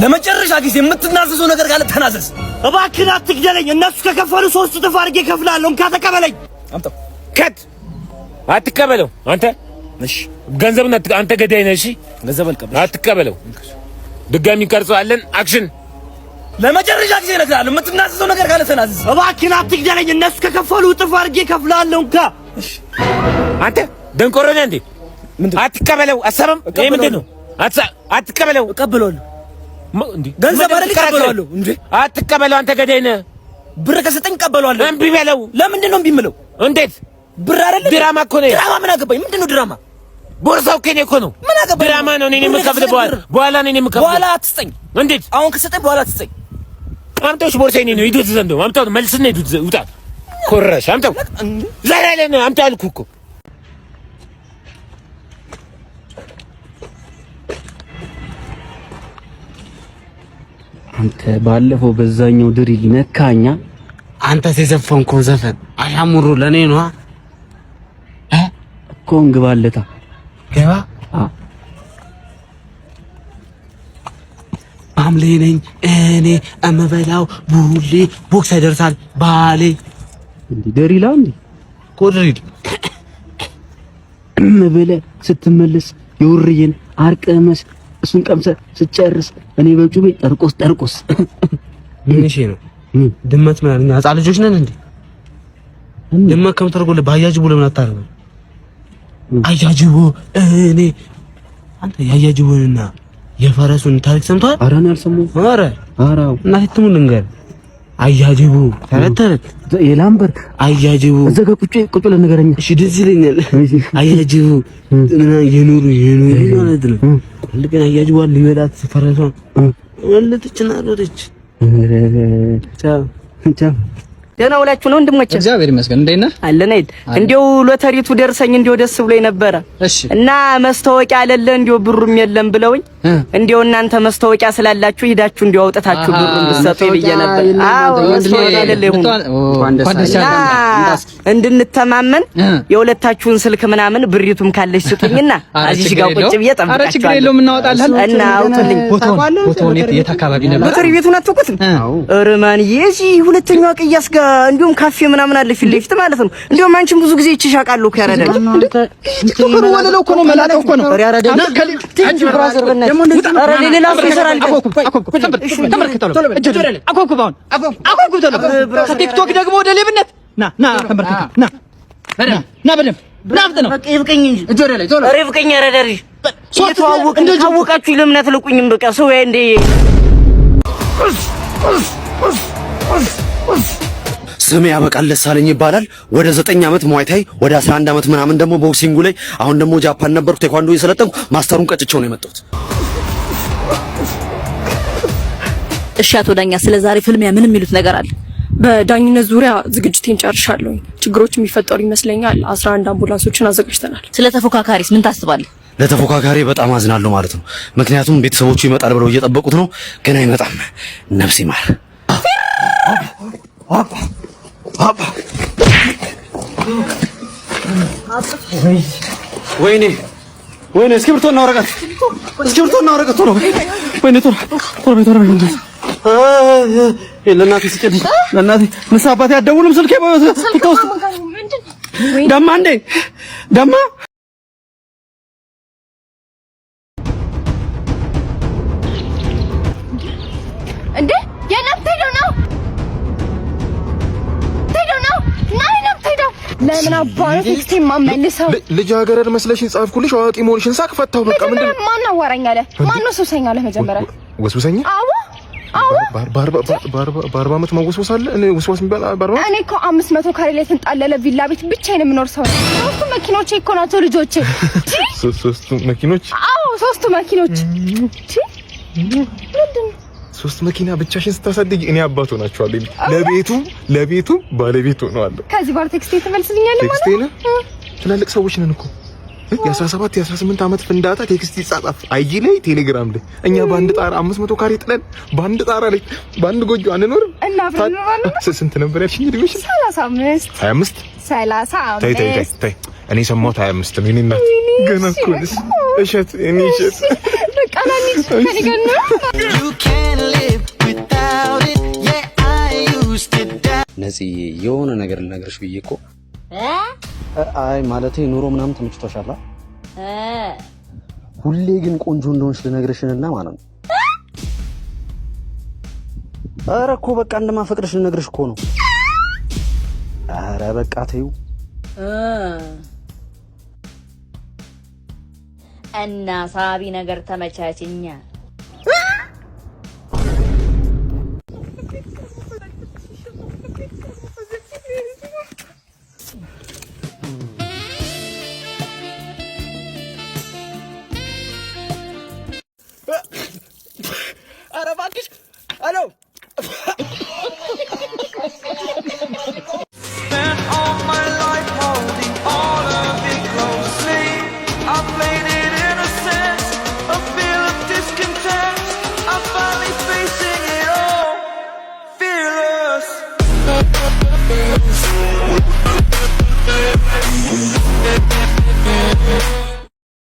ለመጨረሻ ጊዜ የምትናዘዘው ነገር ካለ ተናዘዝ። እባክህ አትግደለኝ። እነሱ ከከፈሉ 3 እጥፍ አድርጌ እከፍላለሁ። እንካ ተቀበለኝ። አምጣው። ከት አትቀበለው አንተ። እሺ ገንዘቡን አንተ ገዳይ ነህ። እሺ ገንዘብ አልቀበል። አትቀበለው። ድጋሚ እንቀርጸዋለን። አክሽን። ለመጨረሻ ጊዜ እነግርሃለሁ፣ የምትናዘዘው ነገር ካለ ተናዘዝ። እባክህ አትግደለኝ። እነሱ ከከፈሉ እጥፍ አድርጌ እከፍላለሁ። እንካ። እሺ አንተ ደንቆሮ ነህ እንዴ? አትቀበለው። አሰበም ይሄ ምንድን ነው? አትቀበለው። እቀበለዋለሁ። እንዴ ገንዘብ አይደል? እቀበለዋለሁ። እንዴ አትቀበለው። አንተ ገዳይ ነህ። ብር ከሰጠኝ እቀበለዋለሁ። እምቢ በለው። ለምንድን ነው እምቢ የምለው? እንዴት? ብር አይደል? ድራማ እኮ ነው። ድራማ ምን አገባኝ? ምንድን ነው ድራማ? ቦርሳው ከኔ እኮ ነው። ምን አገባኝ? ድራማ ነው። እኔ የምከፍል በኋላ ነው የምከፍል። በኋላ አትስጠኝ። እንዴት? አሁን ከሰጠኝ በኋላ አትስጠኝ። አምጣው። ቦርሳዬ ነው። ሂዱት ዘንዶ አምጣው። መልስና ሂዱት ውጣ። ኮረሽ አምጣው። ዛሬ ላይ ነው አምጣው አልኩህ እኮ። አንተ ባለፈው በዛኛው ድሪል ነካኛ። አንተ የዘፈንከው ዘፈን አሻሙሩ ለኔ ነው እኮ እንግባለታ ገባ አምሌ ነኝ እኔ እምበላው ቡሌ ቦክስ ያደርሳል ባሌ እንዴ ድሪላ እንዴ ኮድሪል እምበለ ስትመለስ ይውርየን አርቀመስ እሱን ቀምሰ ስጨርስ እኔ በጩቤ ጠርቆስ ምን እሺ ነው ድመት ማለት ነው። ህፃን ልጆች ነን እንዴ? ድመት ከምትርጎለ ባያጅቡ ለምን አታረገው? አያጅቡ እኔ አንተ ያያጅቡንና የፈረሱን ታሪክ ሰምተዋል? ኧረ እኔ አልሰማሁም። ኧረ እናቴ ትሙን ልንገር አያጅቡ ተረተረት የላምበር አያጅቡ እዛ ጋር ቁጭ ብለህ ንገረኝ። እሺ ደስ ይለኛል። አያጅቡ እና የኑሩ ማለት ነው። ልክ አያጅቡ ሊበላት ፈረሷን ወለደችና ሮጠች። ቻው ደህና ውላችሁ ነው ወንድሞቼ? እግዚአብሔር ይመስገን። እንዴት ነህ? አለን አይደል? እንዴው ሎተሪቱ ደርሰኝ እንዴው ደስ ብሎኝ ነበረ። እሺ። እና መስታወቂያ አለለ እንዴው ብሩም የለም ብለውኝ እንዴው እናንተ መስታወቂያ ስላላችሁ ሄዳችሁ እንዴው አውጣታችሁ ብሩን ብትሰጡ ብዬ ነበር። አዎ መስታወቂያ አለለ ይሁን እንድንተማመን የሁለታችሁን ስልክ ምናምን ብሪቱም ካለሽ ስጡኝና እዚህ ጋር ቁጭ ብዬ ጠብቃችኋለሁ። ኧረ ችግር የለውም እናወጣለን። እና አውጡልኝ። ቦታውን የት አካባቢ ነበር? ሎተሪ ቤቱን አትውቁትም? እርማን የዚህ ሁለተኛው ቅያስ ጋር እንዲሁም ካፌ ምናምን አለ ፊት ለፊት ማለት ነው። እንዲሁም አንቺም ብዙ ጊዜ ይችሻቃሉ እኮ ያረዳል። ትኩር ወለለው እኮ ነው መላጣው እኮ ነው ያረዳል። አንቺ ብራዘር በእናትህ ኧረ ሌላ ሰው ይሰራል። ከቲክቶክ ደግሞ ወደ ሌብነት ና ተንበርከክ ና በደምብ ናፍጥ ነው በቃ ይብቀኝ እንጂ እጅ ወደ ላይ ቶሎ ይብቀኝ። ያረዳል የተዋወቅን ካወቃችሁ ለምን አትለቁኝም? በቃ ሰው እንደ ስሜ ያበቃል ደሳለኝ ይባላል። ወደ 9 ዓመት ሙአይታይ ወደ 11 ዓመት ምናምን ደግሞ ቦክሲንጉ ላይ አሁን ደግሞ ጃፓን ነበርኩ ቴኳንዶ እየሰለጠንኩ ማስተሩን ቀጭቼው ነው የመጣሁት። እሺ አቶ ዳኛ ስለ ዛሬ ፍልሚያ ምን የሚሉት ነገር አለ? በዳኝነት ዙሪያ ዝግጅቴን ጨርሻለሁ። ችግሮች የሚፈጠሩ ይመስለኛል። 11 አምቡላንሶችን አዘጋጅተናል። ስለ ተፎካካሪስ ምን ታስባለህ? ለተፎካካሪ በጣም አዝናለሁ ማለት ነው። ምክንያቱም ቤተሰቦቹ ይመጣል ብለው እየጠበቁት ነው፣ ግን አይመጣም። ነፍስ ይማር። ወይኔ እስክሪብቶና ወረቀት ቶሎ ወይኔ ቶሎ ለእናቴ ስጭልኝ። ለእናቴ ምሳ አባቴ አትደውልም? ስልኬ ውስጥ ደማ እንዴ ደማ እንዴ የነፍተው ነው ለምን አባሩ ቴክስት ማመልሰው ልጃገረድ መስለሽኝ ጻፍኩልሽ። አዋቂ መሆንሽን ሳቅ ፈታው። በቃ ምንድነው? ማን አወራኝ አለ? ማን ነው ሱሰኛ አለ? መጀመሪያ ወስወሰኛ? አዎ በአርባ ዓመት ማወስወስ አለ? እኔ ወስወስ የሚባል በአርባ እኔ እኮ 500 ካሬ ላይ ተንጣለለ ቪላ ቤት ብቻዬን የምኖር ሰው ነኝ። ሶስቱ መኪኖቼ እኮ ናቸው ልጆቼ። ሶስቱ መኪኖች? አዎ 3 መኪኖች። ምንድነው 3 መኪና ብቻሽን ስታሳድጊ እኔ አባቱ ናቸዋለሁ። ለቤቱ ባለቤቱ ነው አለ። ከዚህ ባር ቴክስት ትመልስልኛለህ ማለት ነው? ትላልቅ ሰዎች ነን እኮ የ17 የ18 ዓመት ፍንዳታ ቴክስት ይጻጻፍ አይጂ ላይ ቴሌግራም ላይ እኛ በአንድ ጣራ 500 ካሬ ጥለን በአንድ ጣራ ላይ በአንድ ጎጆ አንኖርም እና ብለን ስንት ነበር ያልሽኝ? እድሜሽ 35 30 እኔ ሰማሁት 25 ነው። እኔና ገና እኮ ነሽ እሸት እኔ እሸት በቃ ናኒ ከኔ ጋር ነው ነፂ የሆነ ነገር ልነግርሽ ብዬ እኮ አይ ማለቴ ኑሮ ምናምን ተመችቶሻል ሁሌ ግን ቆንጆ እንደሆንሽ ልነግርሽና ማለት ነው ኧረ እኮ በቃ እንደማፈቅርሽ ልነግርሽ እኮ ነው ኧረ በቃ ተይው እና ሳቢ ነገር ተመቻችኛ ኧረ እባክሽ አሎ